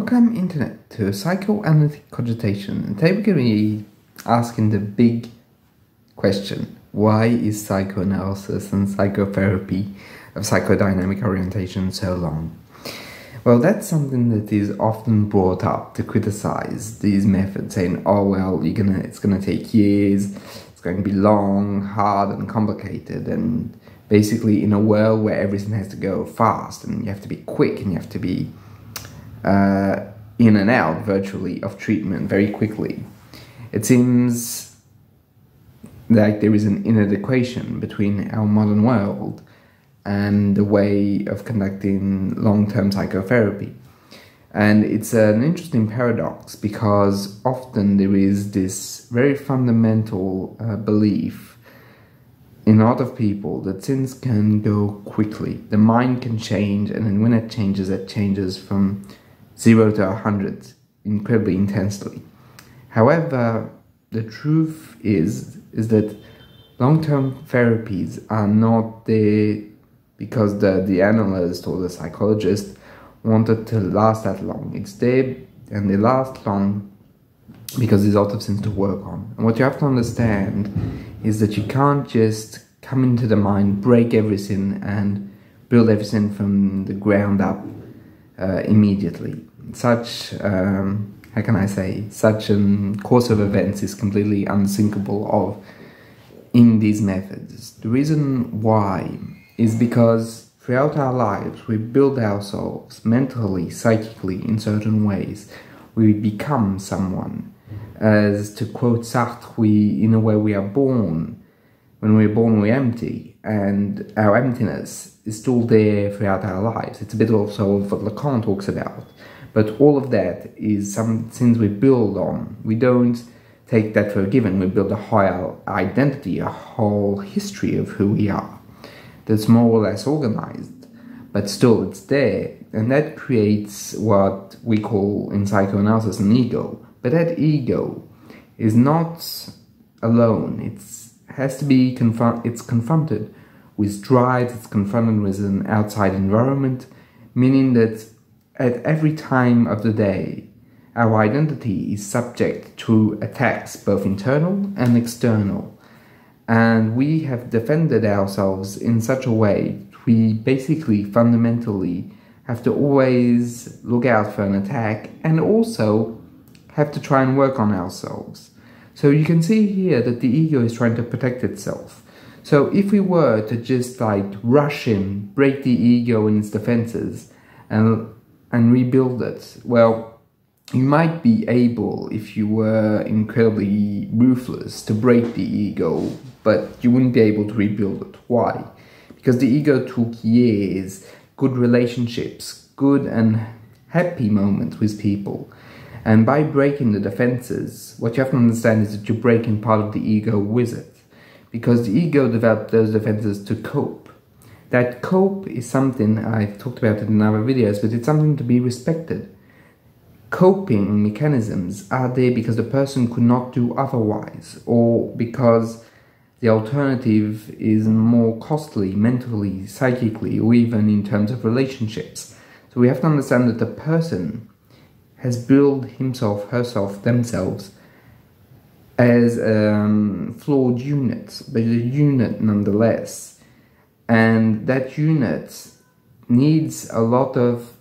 Welcome Internet to psychoanalytic cogitation, and today we're going to be asking the big question: why is psychoanalysis and psychotherapy of psychodynamic orientation so long? Well, that's something that is often brought up to criticize these methods, saying, oh well, it's gonna take years, it's going to be long, hard and complicated, and basically in a world where everything has to go fast and you have to be quick and you have to be in and out virtually of treatment very quickly. It seems like there is an inadequation between our modern world and the way of conducting long-term psychotherapy. And it's an interesting paradox because often there is this very fundamental belief in a lot of people that things can go quickly. The mind can change, and then when it changes from 0 to 100 incredibly intensely. However, the truth is that long-term therapies are not there because the analyst or the psychologist wanted to last that long. It's there and they last long because there's a lot of things to work on. And what you have to understand is that you can't just come into the mind, break everything and build everything from the ground up immediately. Such, how can I say, such a course of events is completely unthinkable of in these methods. The reason why is because throughout our lives we build ourselves mentally, psychically in certain ways. We become someone. As to quote Sartre, in a way we are born. When we're born we're empty, and our emptiness is still there throughout our lives. It's a bit also of what Lacan talks about. But all of that is some things we build on. We don't take that for a given. We build a whole identity, a whole history of who we are that's more or less organized, but still it's there. And that creates what we call in psychoanalysis an ego. But that ego is not alone. Has to be confronted with drives, it's confronted with an outside environment, meaning that at every time of the day, our identity is subject to attacks, both internal and external. And we have defended ourselves in such a way, we basically fundamentally have to always look out for an attack and also have to try and work on ourselves. So you can see here that the ego is trying to protect itself. So if we were to just like rush in, break the ego in its defenses and rebuild it, well, you might be able, if you were incredibly ruthless, to break the ego, but you wouldn't be able to rebuild it. Why? Because the ego took years, good relationships, good and happy moments with people. And by breaking the defenses, what you have to understand is that you're breaking part of the ego with it. Because the ego developed those defenses to cope. That cope is something, I've talked about it in other videos, but it's something to be respected. Coping mechanisms are there because the person could not do otherwise, or because the alternative is more costly mentally, psychically, or even in terms of relationships. So we have to understand that the person has built himself, herself, themselves as flawed units, but a unit nonetheless. And that unit needs a lot of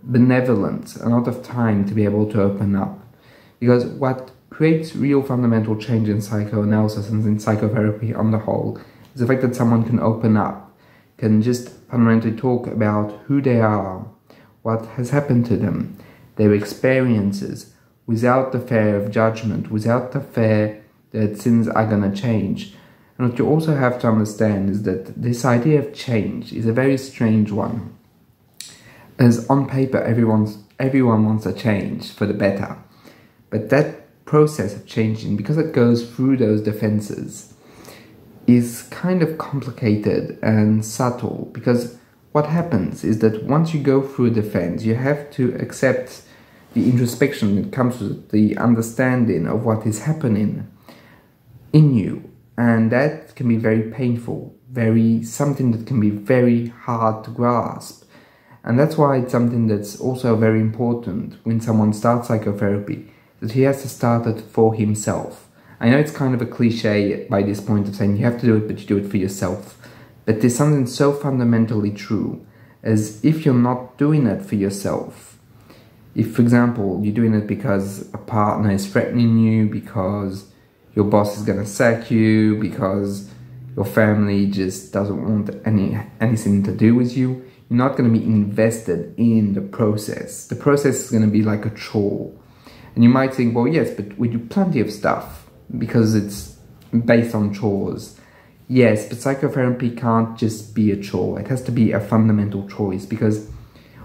benevolence, a lot of time to be able to open up. Because what creates real fundamental change in psychoanalysis and in psychotherapy on the whole is the fact that someone can open up, can just fundamentally talk about who they are, what has happened to them, their experiences, without the fear of judgment, without the fear that things are going to change. And what you also have to understand is that this idea of change is a very strange one. As on paper, everyone wants a change for the better. But that process of changing, because it goes through those defenses, is kind of complicated and subtle. Because what happens is that once you go through a defense, you have to accept the introspection that comes with the understanding of what is happening in you. And that can be very painful, something that can be very hard to grasp. And that's why it's something that's also very important when someone starts psychotherapy, that he has to start it for himself. I know it's kind of a cliche by this point of saying you have to do it, but you do it for yourself. But there's something so fundamentally true, as if you're not doing it for yourself. If, for example, you're doing it because a partner is threatening you, because your boss is going to sack you, because your family just doesn't want anything to do with you, you're not going to be invested in the process. The process is going to be like a chore. And you might think, well, yes, but we do plenty of stuff because it's based on chores. Yes, but psychotherapy can't just be a chore. It has to be a fundamental choice, because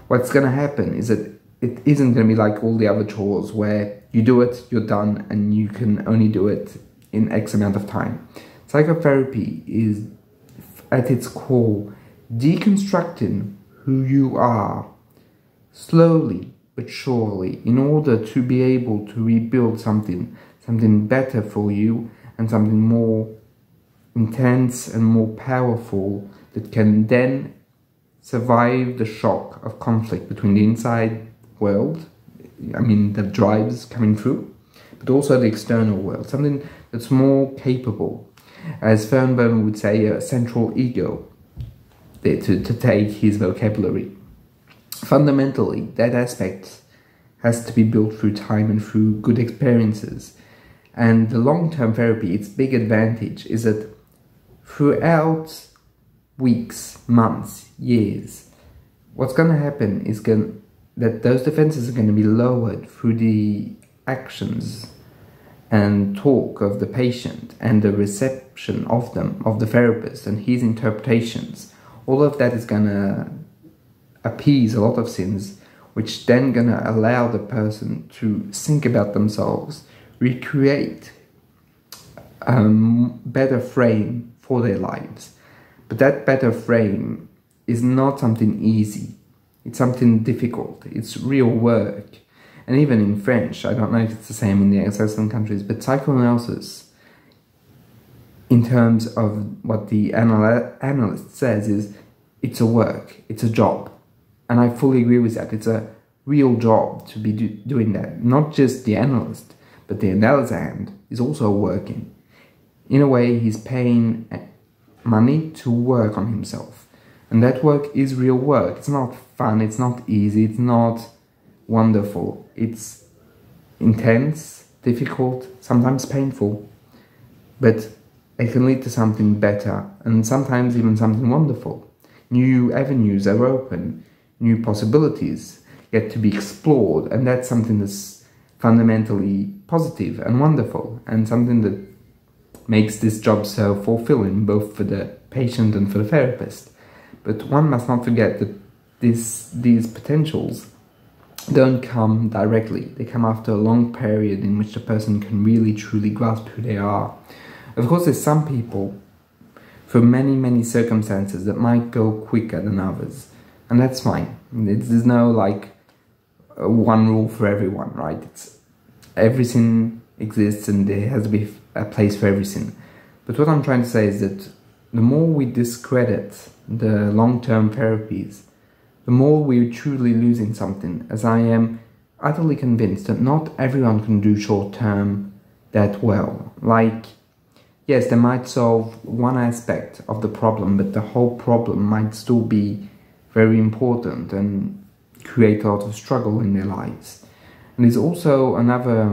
what's going to happen is that it isn't going to be like all the other chores where you do it, you're done, and you can only do it in X amount of time. Psychotherapy is, at its core, deconstructing who you are, slowly but surely, in order to be able to rebuild something better for you, and something more intense and more powerful that can then survive the shock of conflict between the inside world, the drives coming through, but also the external world, something that's more capable. As Fernberg would say, a central ego, to take his vocabulary. Fundamentally, that aspect has to be built through time and through good experiences. And the long-term therapy, its big advantage is that throughout weeks, months, years, what's going to happen is that those defenses are going to be lowered through the actions and talk of the patient and the reception of them, of the therapist and his interpretations. All of that is going to appease a lot of sins, which then going to allow the person to think about themselves, recreate a better frame for their lives. But that better frame is not something easy. It's something difficult. It's real work. And even in French, I don't know if it's the same in the Anglo-Saxon countries, but psychoanalysis, in terms of what the analyst says, is it's a work, it's a job. And I fully agree with that. It's a real job to be doing that. Not just the analyst, but the analysand is also working. In a way, he's paying money to work on himself. And that work is real work. It's not fun, it's not easy, it's not wonderful. It's intense, difficult, sometimes painful. But it can lead to something better, and sometimes even something wonderful. New avenues are open, new possibilities get to be explored, and that's something that's fundamentally positive and wonderful, and something that makes this job so fulfilling, both for the patient and for the therapist. But one must not forget that these potentials don't come directly. They come after a long period in which the person can really truly grasp who they are. Of course, there's some people, for many circumstances, that might go quicker than others, and that's fine. There's no one rule for everyone, right? Everything exists, and there has to be a place for everything. But what I'm trying to say is that the more we discredit the long-term therapies, the more we're truly losing something, as I am utterly convinced that not everyone can do short-term that well. Yes, they might solve one aspect of the problem, but the whole problem might still be very important and create a lot of struggle in their lives. And there's also another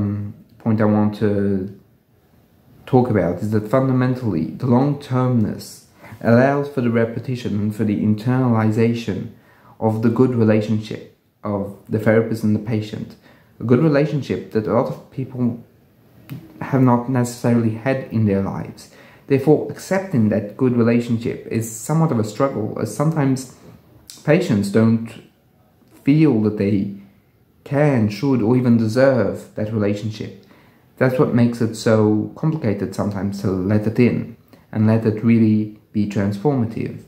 point I want to talk about, is that fundamentally the long-termness allows for the repetition and for the internalization of the good relationship of the therapist and the patient. A good relationship that a lot of people have not necessarily had in their lives. Therefore, accepting that good relationship is somewhat of a struggle, as sometimes patients don't feel that they can, should, or even deserve that relationship. That's what makes it so complicated sometimes to let it in and let it really be transformative.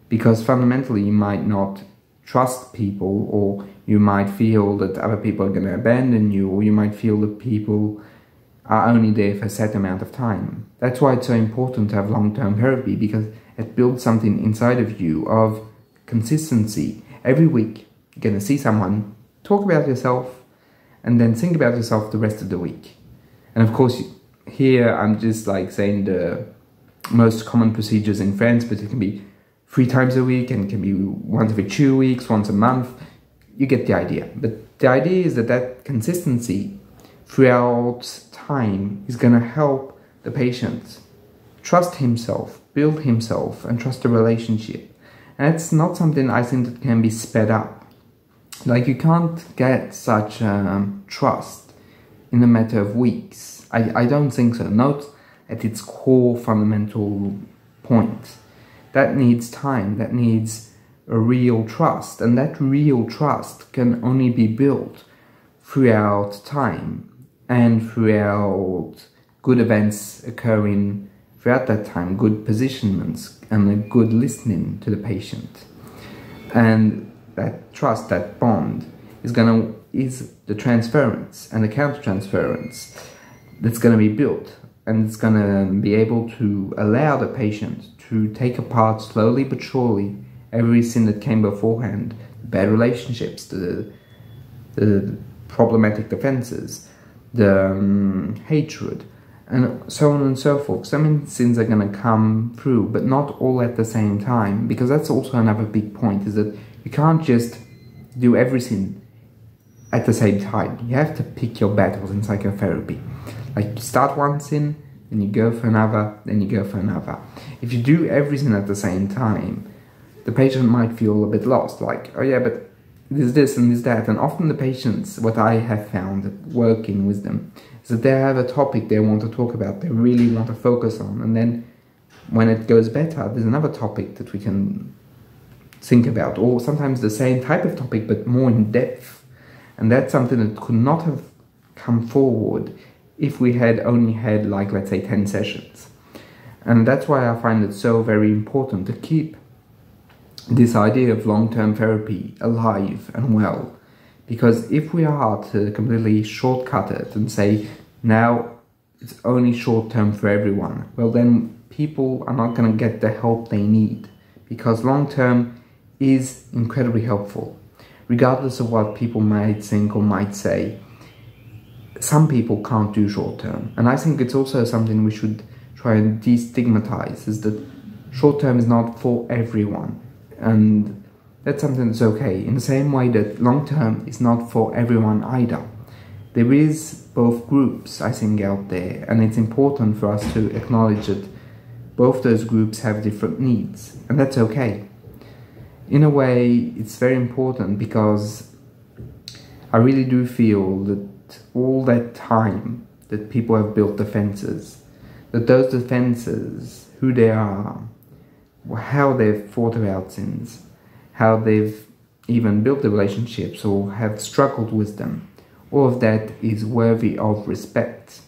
Because fundamentally you might not trust people, or you might feel that other people are going to abandon you, or you might feel that people are only there for a set amount of time. That's why it's so important to have long-term therapy, because it builds something inside of you of consistency every week you're going to see someone, talk about yourself, and then think about yourself the rest of the week. And of course, here I'm just like saying the most common procedures in France, but it can be 3 times a week, and it can be once every 2 weeks, once a month. You get the idea. But the idea is that that consistency throughout time is going to help the patient trust himself, build himself, and trust the relationship. And it's not something I think that can be sped up. Like, you can't get such trust in a matter of weeks. I don't think so. Not at its core fundamental point. That needs time. That needs a real trust. And that real trust can only be built throughout time and throughout good events occurring throughout that time, good positionments and a good listening to the patient. And that trust, that bond, is the transference and the counter-transference that's going to be built, and it's going to be able to allow the patient to take apart slowly but surely everything that came beforehand, the bad relationships, the problematic defenses, the hatred, and so on and so forth. So many things are going to come through, but not all at the same time, because that's also another big point, is that you can't just do everything at the same time. You have to pick your battles in psychotherapy. Like, you start one thing, then you go for another, then you go for another. If you do everything at the same time, the patient might feel a bit lost, like, oh yeah, but there's this and there's that. And often the patients, what I have found working with them, is that they have a topic they want to talk about, they really want to focus on, and then when it goes better, there's another topic that we can think about, or sometimes the same type of topic but more in depth. And that's something that could not have come forward if we had only had, like, let's say 10 sessions. And that's why I find it so very important to keep this idea of long-term therapy alive and well. Because if we are to completely shortcut it and say, now it's only short-term for everyone, well, then people are not going to get the help they need. Because long-term is incredibly helpful. Regardless of what people might think or might say, some people can't do short-term. And I think it's also something we should try and destigmatize, is that short-term is not for everyone. And that's something that's okay. In the same way that long-term is not for everyone either. There is both groups, I think, out there. And it's important for us to acknowledge that both those groups have different needs. And that's okay. In a way, it's very important, because I really do feel that all that time that people have built defenses, that those defenses, who they are, how they've thought about things, how they've even built the relationships or have struggled with them, all of that is worthy of respect.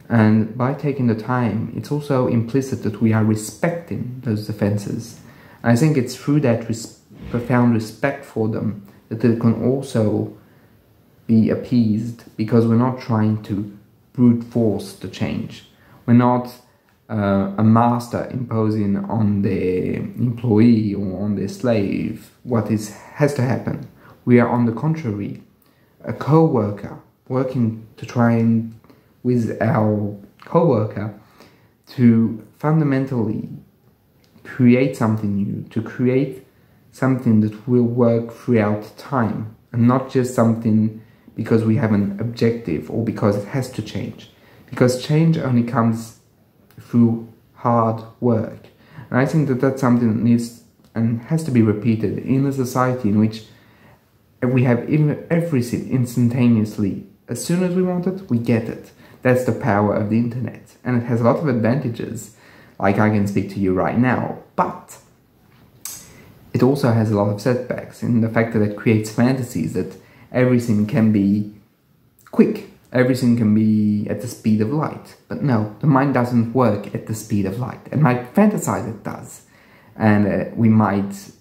And by taking the time, it's also implicit that we are respecting those defenses. And I think it's through that profound respect for them that they can also be appeased, because we're not trying to brute force the change. We're not a master imposing on their employee or on their slave what has to happen. We are, on the contrary, a co-worker working to try and, with our co-worker, to fundamentally create something new, to create something that will work throughout time, and not just something because we have an objective or because it has to change. Because change only comes through hard work. And I think that that's something that needs and has to be repeated in a society in which we have everything instantaneously. As soon as we want it, we get it. That's the power of the internet. And it has a lot of advantages, like I can speak to you right now. But it also has a lot of setbacks in the fact that it creates fantasies that everything can be quick, everything can be at the speed of light. But no, the mind doesn't work at the speed of light. It might fantasize it does, and we might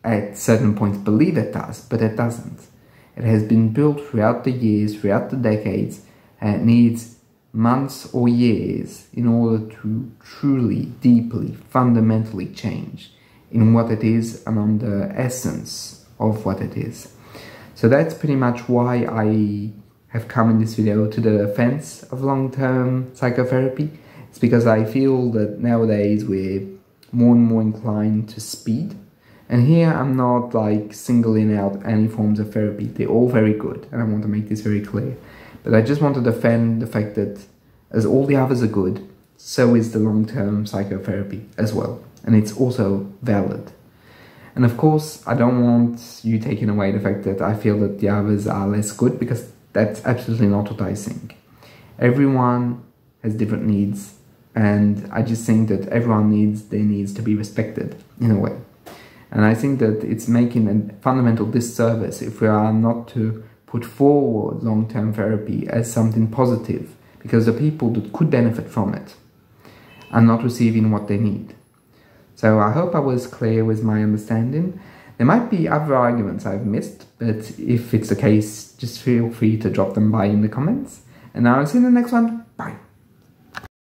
at certain points believe it does, but it doesn't. It has been built throughout the years, throughout the decades, and it needs months or years in order to truly, deeply, fundamentally change in what it is and on the essence of what it is. So that's pretty much why I have come in this video to the defense of long-term psychotherapy. It's because I feel that nowadays we're more and more inclined to speed. And here I'm not like singling out any forms of therapy. They're all very good, and I want to make this very clear. But I just want to defend the fact that as all the others are good, so is the long-term psychotherapy as well. And it's also valid. And of course, I don't want you taking away the fact that I feel that the others are less good, because that's absolutely not what I think. Everyone has different needs, and I just think that everyone needs their needs to be respected in a way. And I think that it's making a fundamental disservice if we are not to put forward long-term therapy as something positive, because the people that could benefit from it are not receiving what they need. So I hope I was clear with my understanding. There might be other arguments I've missed, but if it's the case, just feel free to drop them by in the comments. And I'll see you in the next one. Bye.